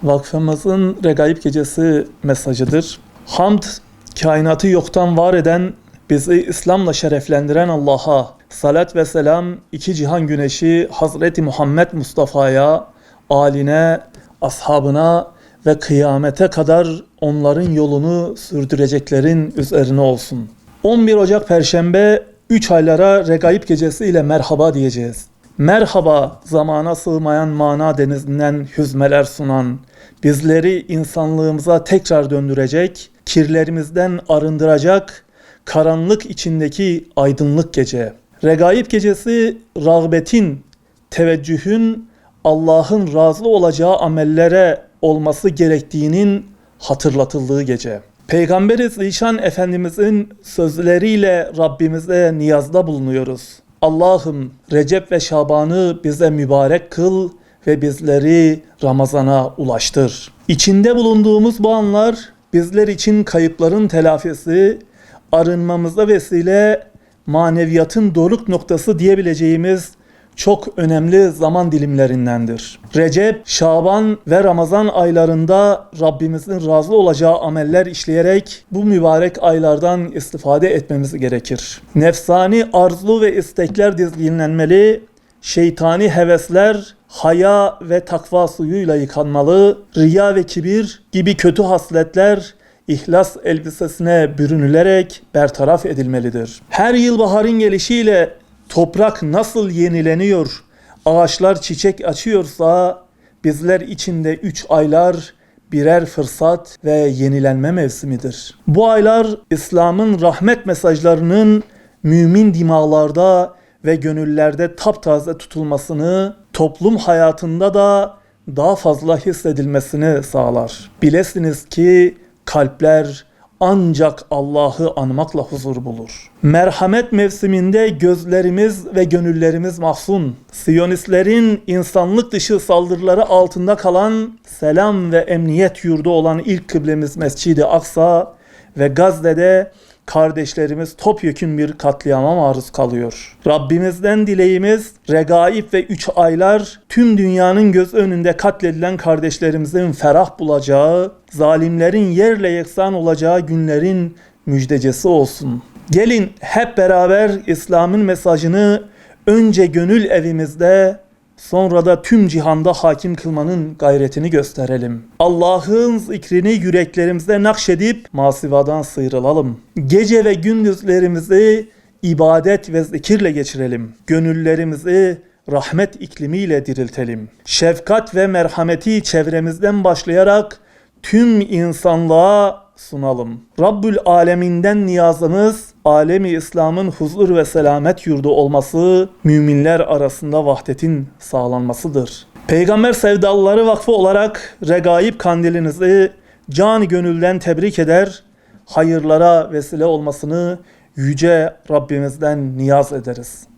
Vakfımızın Regaib Gecesi mesajıdır. Hamd, kainatı yoktan var eden, bizi İslam'la şereflendiren Allah'a, salat ve selam iki cihan güneşi Hazreti Muhammed Mustafa'ya, âline, ashabına ve kıyamete kadar onların yolunu sürdüreceklerin üzerine olsun. 11 Ocak Perşembe 3 aylara Regaib Gecesi ile merhaba diyeceğiz. Merhaba, zamana sığmayan mana denizinden hüzmeler sunan, bizleri insanlığımıza tekrar döndürecek, kirlerimizden arındıracak, karanlık içindeki aydınlık gece. Regaib Gecesi, rağbetin, teveccühün, Allah'ın razı olacağı amellere olması gerektiğinin hatırlatıldığı gece. Peygamberi Zişan Efendimizin sözleriyle Rabbimize niyazda bulunuyoruz. Allah'ım Recep ve Şaban'ı bize mübarek kıl ve bizleri Ramazan'a ulaştır. İçinde bulunduğumuz bu anlar bizler için kayıpların telafisi, arınmamıza vesile, maneviyatın doruk noktası diyebileceğimiz çok önemli zaman dilimlerindendir. Recep, Şaban ve Ramazan aylarında Rabbimizin razı olacağı ameller işleyerek bu mübarek aylardan istifade etmemiz gerekir. Nefsani arzu ve istekler dizginlenmeli, şeytani hevesler haya ve takva suyuyla yıkanmalı, riya ve kibir gibi kötü hasletler İhlas elbisesine bürünülerek bertaraf edilmelidir. Her yıl baharın gelişiyle toprak nasıl yenileniyor, ağaçlar çiçek açıyorsa bizler içinde 3 aylar birer fırsat ve yenilenme mevsimidir. Bu aylar İslam'ın rahmet mesajlarının mümin dimağlarda ve gönüllerde taptaze tutulmasını, toplum hayatında da daha fazla hissedilmesini sağlar. Bilesiniz ki kalpler ancak Allah'ı anmakla huzur bulur. Merhamet mevsiminde gözlerimiz ve gönüllerimiz mahzun. Siyonistlerin insanlık dışı saldırıları altında kalan selam ve emniyet yurdu olan ilk kıblemiz Mescid-i Aksa ve Gazze'de kardeşlerimiz topyekün bir katliama maruz kalıyor. Rabbimizden dileğimiz regaib ve 3 aylar tüm dünyanın göz önünde katledilen kardeşlerimizin ferah bulacağı, zalimlerin yerle yeksan olacağı günlerin müjdecesi olsun. Gelin hep beraber İslam'ın mesajını önce gönül evimizde, sonra da tüm cihanda hakim kılmanın gayretini gösterelim. Allah'ın zikrini yüreklerimize nakşedip masivadan sıyrılalım. Gece ve gündüzlerimizi ibadet ve zikirle geçirelim. Gönüllerimizi rahmet iklimiyle diriltelim. Şefkat ve merhameti çevremizden başlayarak tüm insanlığa sunalım. Rabbül Alemin'den niyazımız, alemi İslam'ın huzur ve selamet yurdu olması, müminler arasında vahdetin sağlanmasıdır. Peygamber Sevdalıları Vakfı olarak Regaib kandilinizi can gönülden tebrik eder, hayırlara vesile olmasını yüce Rabbimizden niyaz ederiz.